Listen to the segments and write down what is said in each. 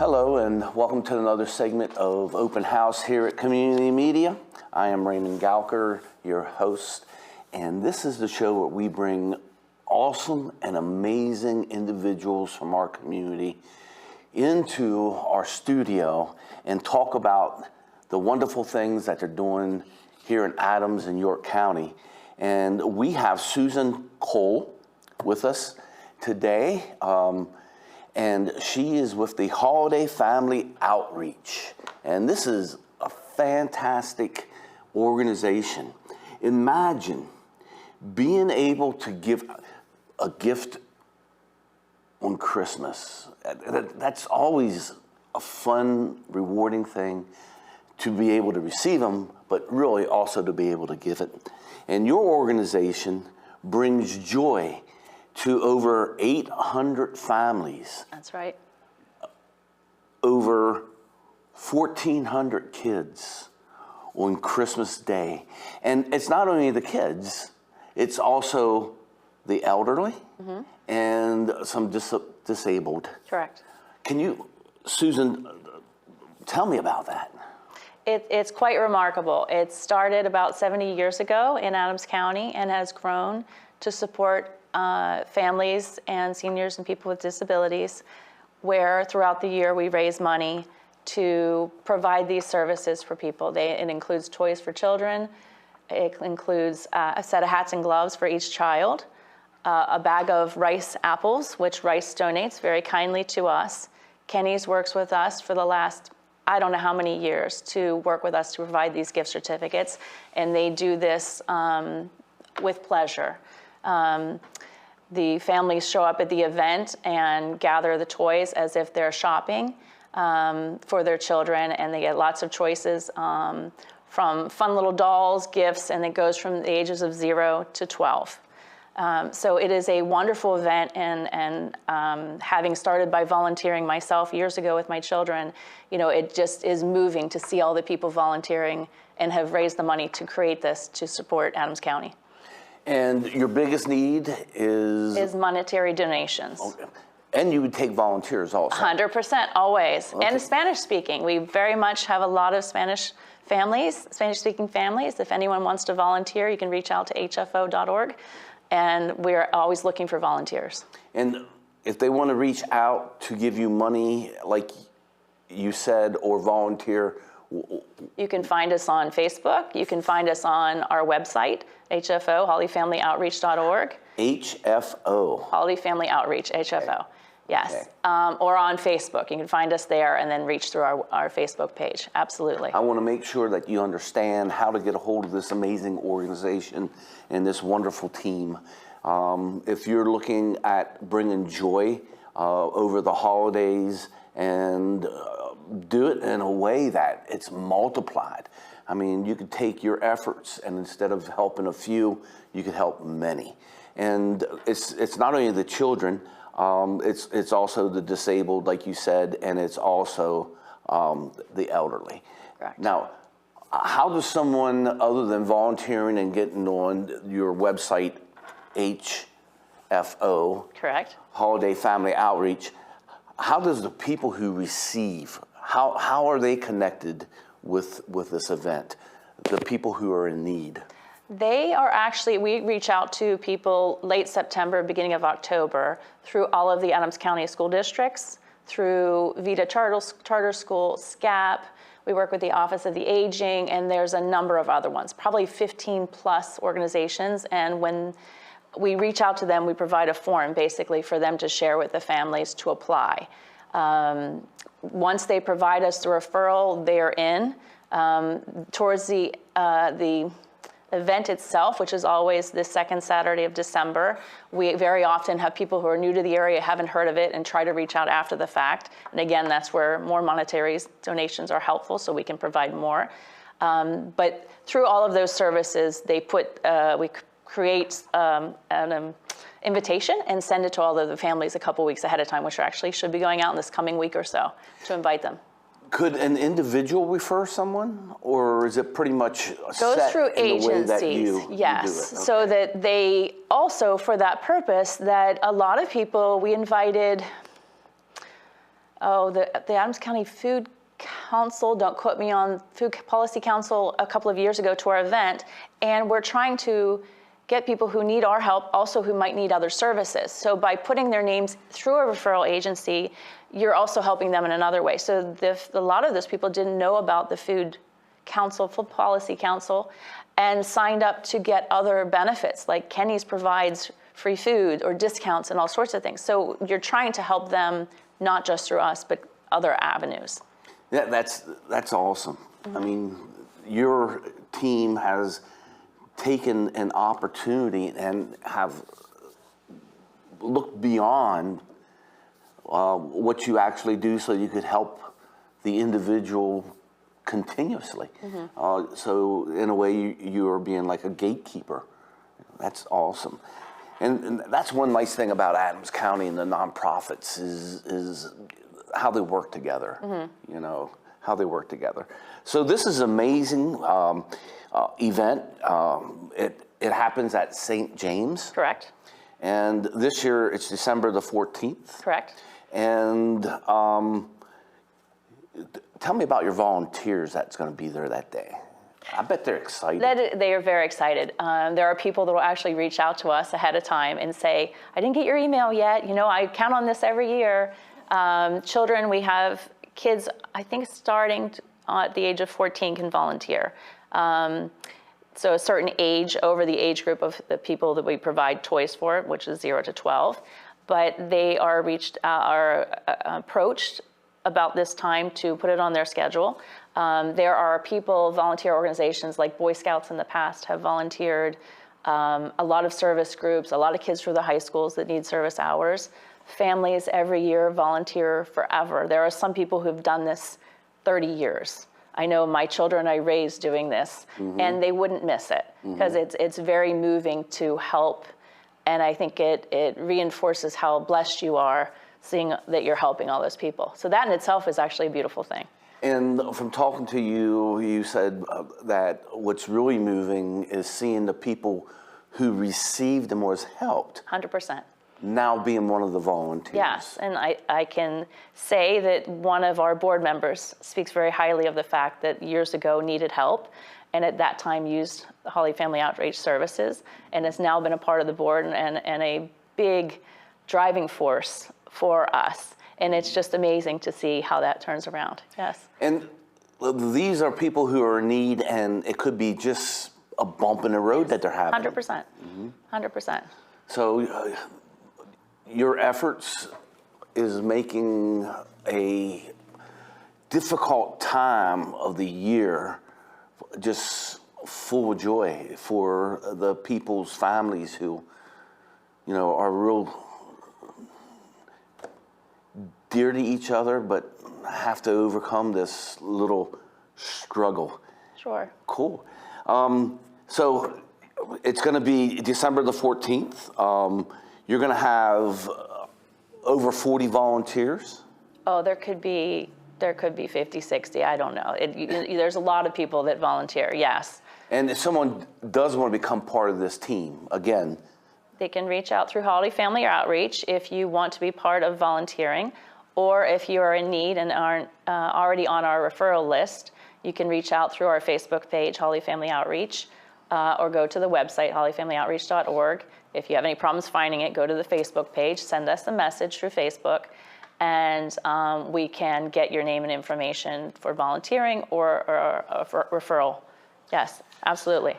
Hello and welcome to another segment of Open House here at Community Media. I am Raymond Gowker, your host, and this is the show where we bring awesome and amazing individuals from our community into our studio and talk about the wonderful things that they're doing here in Adams and York County. And we have Susan Cole with us today. And she is with the Holiday Family Outreach. And this is a fantastic organization. Imagine being able to give a gift on Christmas. That's always a fun, rewarding thing to be able to receive them, but really also to be able to give it. And your organization brings joy to over 800 families. That's right. Over 1,400 kids on Christmas Day. And it's not only the kids, it's also the elderly and some disabled. Correct. Can you, Susan, tell me about that? It's quite remarkable. It started about 70 years ago in Adams County and has grown to support families and seniors and people with disabilities, where throughout the year we raise money to provide these services for people. It includes toys for children, it includes a set of hats and gloves for each child, a bag of rice apples, which Rice donates very kindly to us. Kenny's works with us for the last, I don't know how many years, to work with us to provide these gift certificates, and they do this with pleasure. The families show up at the event and gather the toys as if they're shopping for their children, and they get lots of choices from fun little dolls, gifts, and it goes from the ages of 0 to 12. So it is a wonderful event, and having started by volunteering myself years ago with my children, you know, it just is moving to see all the people volunteering and have raised the money to create this to support Adams County. And your biggest need is monetary donations. Okay. And you would take volunteers also. 100%, always. Okay. And Spanish speaking. We very much have a lot of Spanish speaking families. If anyone wants to volunteer, you can reach out to hfo.org. And we're always looking for volunteers. And if they want to reach out to give you money, like you said, or volunteer, you can find us on Facebook. You can find us on our website, HFO, hollyfamilyoutreach.org. HFO. Holly Family Outreach, HFO. Okay. Yes. Okay. Or on Facebook. You can find us there and then reach through our Facebook page. Absolutely. I want to make sure that you understand how to get a hold of this amazing organization and this wonderful team. If you're looking at bringing joy over the holidays and do it in a way that it's multiplied. I mean, you could take your efforts and instead of helping a few, you could help many. And it's not only the children, it's also the disabled, like you said, and it's also the elderly. Correct. Now, how does someone, other than volunteering and getting on your website, HFO, Correct. Holiday Family Outreach, how does the people who receive, how are they connected with this event, the people who are in need? They are actually, we reach out to people late September, beginning of October, through all of the Adams County school districts, through VITA Charter School, SCAP. We work with the Office of the Aging, and there's a number of other ones, probably 15 plus organizations. And when we reach out to them, we provide a form basically for them to share with the families to apply. Once they provide us the referral, they're in. Towards the event itself, which is always the second Saturday of December, we very often have people who are new to the area, haven't heard of it, and try to reach out after the fact. And again, that's where more monetary donations are helpful, so we can provide more. But through all of those services, we create an invitation and send it to all of the families a couple weeks ahead of time, which actually should be going out in this coming week or so to invite them. Could an individual refer someone, or is it pretty much Goes set through in the way agencies, that you do it? yes. Okay. So that they also, for that purpose, that a lot of people, we invited The Adams County Food Council, don't quote me on Food Policy Council, a couple of years ago to our event, and we're trying to get people who need our help, also who might need other services. So by putting their names through a referral agency, you're also helping them in another way. So a lot of those people didn't know about the Food Council, Food Policy Council, and signed up to get other benefits, like Kenny's provides free food or discounts and all sorts of things. So you're trying to help them, not just through us, but other avenues. Yeah, that's awesome. I mean, your team has taken an opportunity and have looked beyond what you actually do so you could help the individual continuously. So in a way, you are being like a gatekeeper. That's awesome. And that's one nice thing about Adams County and the nonprofits is how they work together, you know, how they work together. So this is amazing event. It happens at St. James. Correct. And this year it's December the 14th. Correct. And tell me about your volunteers that's going to be there that day. I bet they're excited. They are very excited. There are people that will actually reach out to us ahead of time and say, I didn't get your email yet. You know, I count on this every year. Children, we have kids, I think starting at the age of 14 can volunteer. So a certain age over the age group of the people that we provide toys for, which is 0 to 12. But they are approached about this time to put it on their schedule. There are people, volunteer organizations like Boy Scouts in the past have volunteered, a lot of service groups, a lot of kids through the high schools that need service hours. Families every year volunteer forever. There are some people who've done this 30 years. I know my children I raised doing this, and they wouldn't miss it because it's very moving to help, and I think it reinforces how blessed you are seeing that you're helping all those people. So that in itself is actually a beautiful thing. And from talking to you, you said that what's really moving is seeing the people who received and was helped 100%. now being one of the volunteers. Yes, and I can say that one of our board members speaks very highly of the fact that years ago needed help, and at that time used the Holly Family Outreach Services, and has now been a part of the board and a big driving force for us. And it's just amazing to see how that turns around. Yes. And these are people who are in need, and it could be just a bump in the road that they're having. 100%. 100%. So your efforts is making a difficult time of the year just full of joy for the people's families who, you know, are real dear to each other, but have to overcome this little struggle. Sure. Cool. So it's going to be December the 14th. You're going to have over 40 volunteers. Oh, there could be 50, 60. I don't know. There's a lot of people that volunteer. Yes. And if someone does want to become part of this team, again, they can reach out through Holly Family Outreach if you want to be part of volunteering, or if you are in need and aren't already on our referral list, you can reach out through our Facebook page, Holly Family Outreach, or go to the website, hollyfamilyoutreach.org. If you have any problems finding it, go to the Facebook page, send us a message through Facebook, and we can get your name and information for volunteering or for referral. Yes, absolutely.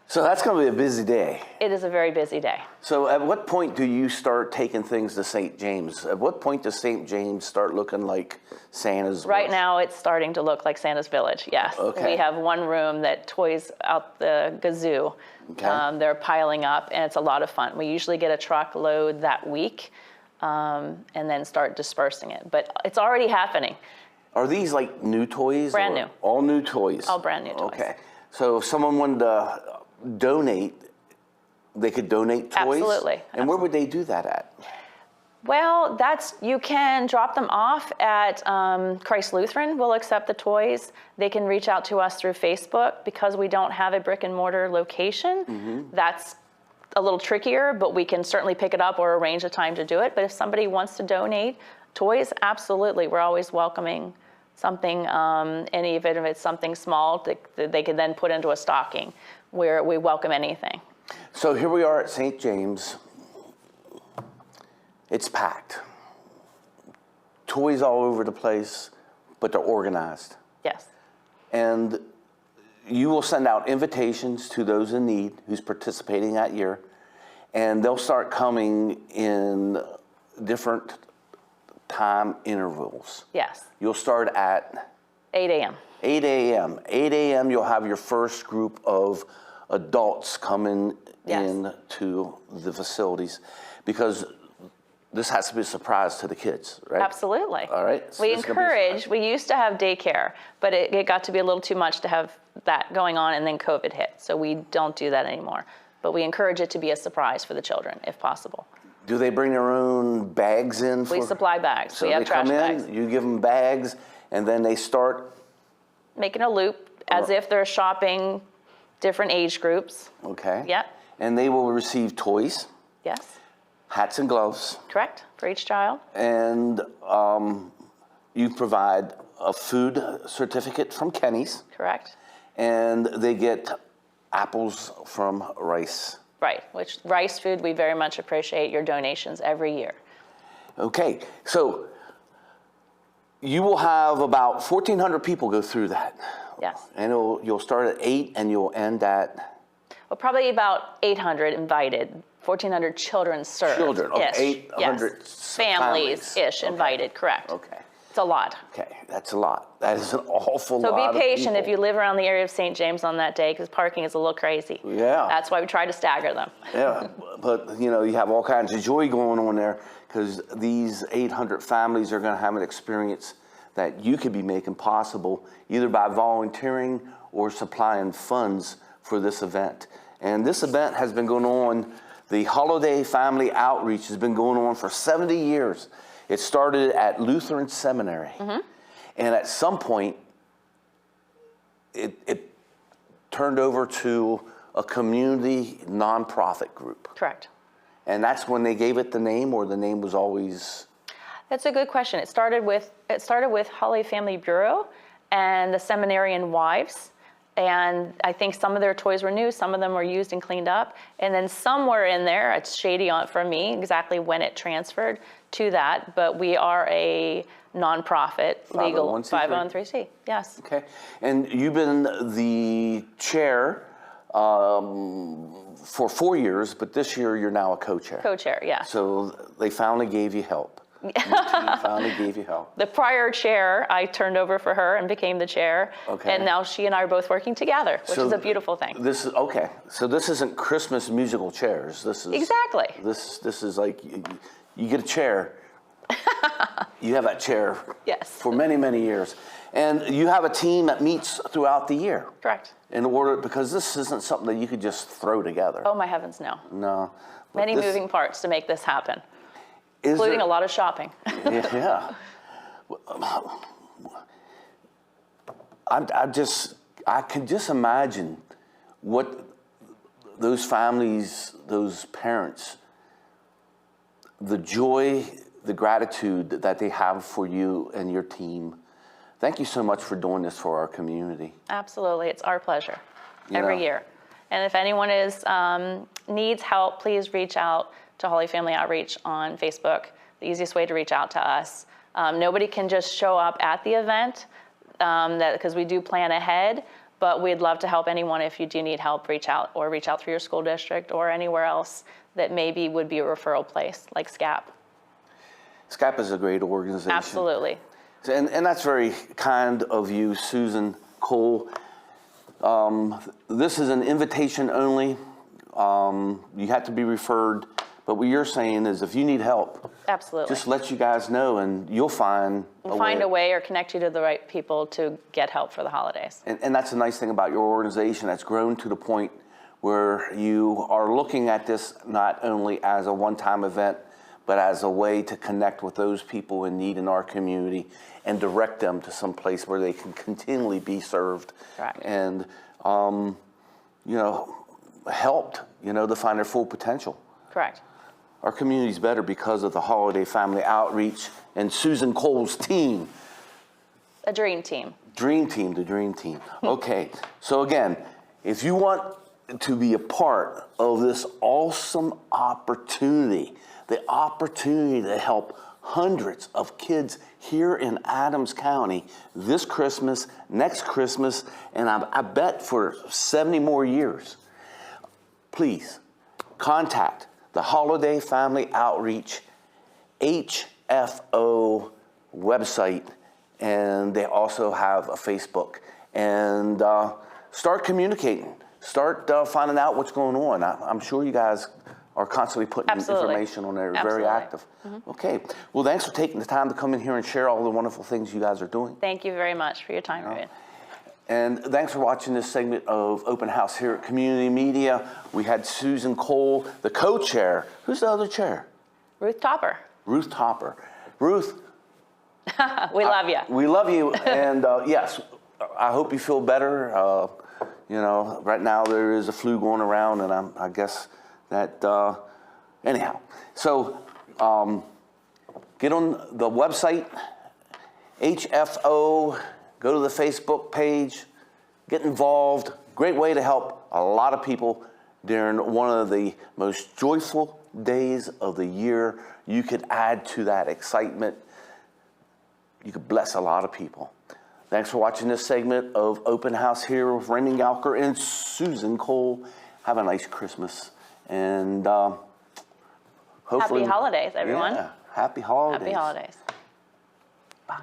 So that's going to be a busy day. It is a very busy day. So at what point do you start taking things to St. James? At what point does St. James start looking like Santa's? Right now, it's starting to look like Santa's Village, yes. Okay. We have one room that toys out the gazoo. Okay. They're piling up, and it's a lot of fun. We usually get a truckload that week and then start dispersing it. But it's already happening. Are these like new toys? Brand new. All new toys? All brand new toys. Okay. So if someone wanted to donate, they could donate toys? Absolutely. And where would they do that at? Well, you can drop them off at Christ Lutheran. We'll accept the toys. They can reach out to us through Facebook because we don't have a brick and mortar location. That's a little trickier, but we can certainly pick it up or arrange a time to do it. But if somebody wants to donate Toys, absolutely. We're always welcoming something, and even if it's something small, that they can then put into a stocking, where we welcome anything. So here we are at St. James. It's packed. Toys all over the place, but they're organized. Yes, And you will send out invitations to those in need who's participating that year, and they'll start coming in different time intervals. yes, You'll start at 8 a.m. 8 a.m. 8 a.m. you'll have your first group of adults coming Yes. into the facilities, because this has to be a surprise to the kids, right? Absolutely. All right. So We this is gonna be a encourage, we used to have daycare, but it got to be a little too much to have that going on, and then COVID hit. So we don't do that anymore. But we encourage it to be a surprise for the children, if possible. Do they bring their own bags in? We supply bags. So We have they trash come bags. in, you give them bags, and then they start, Making a loop as if they're shopping different age groups. okay? Yep. And they will receive toys, Yes, hats and gloves, correct, for each child. and you provide a food certificate from Kenny's, Correct. and they get apples from Rice. Right, which rice food, we very much appreciate your donations every year. Okay, so you will have about 1,400 people go through that. Yes. And you'll start at 8 and you'll end at Well, probably about 800 invited, 1,400 children served. children. Okay, Ish. 800 Yes. Families-ish Okay. invited, correct. Okay, It's a lot. okay, that's a lot. That is an awful So lot be of patient if people. you live around the area of St. James on that day, because parking is a little crazy. Yeah. That's why we try to stagger them. Yeah, but you know, you have all kinds of joy going on there, because these 800 families are going to have an experience that you could be making possible either by volunteering or supplying funds for this event. And this event has been going on, the Holiday Family Outreach has been going on for 70 years. It started at Lutheran Seminary. And at some point, it turned over to a community nonprofit group. Correct. And that's when they gave it the name, or the name was always... That's a good question. It started with Holly Family Bureau and the Seminarian Wives. And I think some of their toys were new, some of them were used and cleaned up. And then somewhere in there, it's shady for me exactly when it transferred to that, but we are a nonprofit, legal 501c3. 501(c)(3). Yes. Okay. And you've been the chair for 4 years, but this year you're now a co-chair. Co-chair, yes. So they finally gave you help. Your team finally gave you help. The prior chair, I turned over for her and became the chair. Okay. And now she and I are both working together, which So is a beautiful thing. This is okay. So this isn't Christmas musical chairs. This is Exactly. This is like you get a chair. You have that chair Yes. for many, many years, and you have a team that meets throughout the year. Correct. In order, because this isn't something that you could just throw together. Oh my heavens, no. No. But Many this- moving parts to make this happen, is including there- a lot of shopping. Yeah. I can just imagine what those families, those parents, the joy, the gratitude that they have for you and your team. Thank you so much for doing this for our community. Absolutely, it's our pleasure You every know. year. And if anyone needs help, please reach out to Holly Family Outreach on Facebook. The easiest way to reach out to us. Nobody can just show up at the event because we do plan ahead, but we'd love to help anyone. If you do need help, reach out through your school district or anywhere else that maybe would be a referral place, like SCAP. SCAP is a great organization. Absolutely. And that's very kind of you, Susan Cole. This is an invitation only. You have to be referred. But what you're saying is if you need help, Absolutely. just let you guys know and you'll find We'll find a way or connect you to the right people to get help for the holidays. And that's the nice thing about your organization that's grown to the point where you are looking at this not only as a one-time event, but as a way to connect with those people in need in our community and direct them to some place where they can continually be served. Correct. And, helped, to find their full potential. Correct. our community's better because of the Holiday Family Outreach and Susan Cole's team. A dream team. Dream team, the dream team. Okay, so again, if you want to be a part of this awesome opportunity, the opportunity to help hundreds of kids here in Adams County this Christmas, next Christmas, and I bet for 70 more years, please contact the Holiday Family Outreach HFO website, and they also have a Facebook. And start communicating. Start finding out what's going on. I'm sure you guys are constantly putting information on there. Very active. Okay. Well, thanks for taking the time to come in here and share all the wonderful things you guys are doing. Thank you very much for your time, Ruben. And thanks for watching this segment of Open House here at Community Media. We had Susan Cole, the co-chair. Who's the other chair? Ruth Topper. Ruth Topper. Ruth, We love you. we love you. And yes, I hope you feel better. You know, right now there is a flu going around, and I guess that, anyhow. So get on the website, HFO, go to the Facebook page, get involved. Great way to help a lot of people during one of the most joyful days of the year. You could add to that excitement. You could bless a lot of people. Thanks for watching this segment of Open House here with Raymond Galker and Susan Cole. Have a nice Christmas. And hopefully... Happy holidays, everyone. Yeah, happy holidays. Happy holidays. Bye.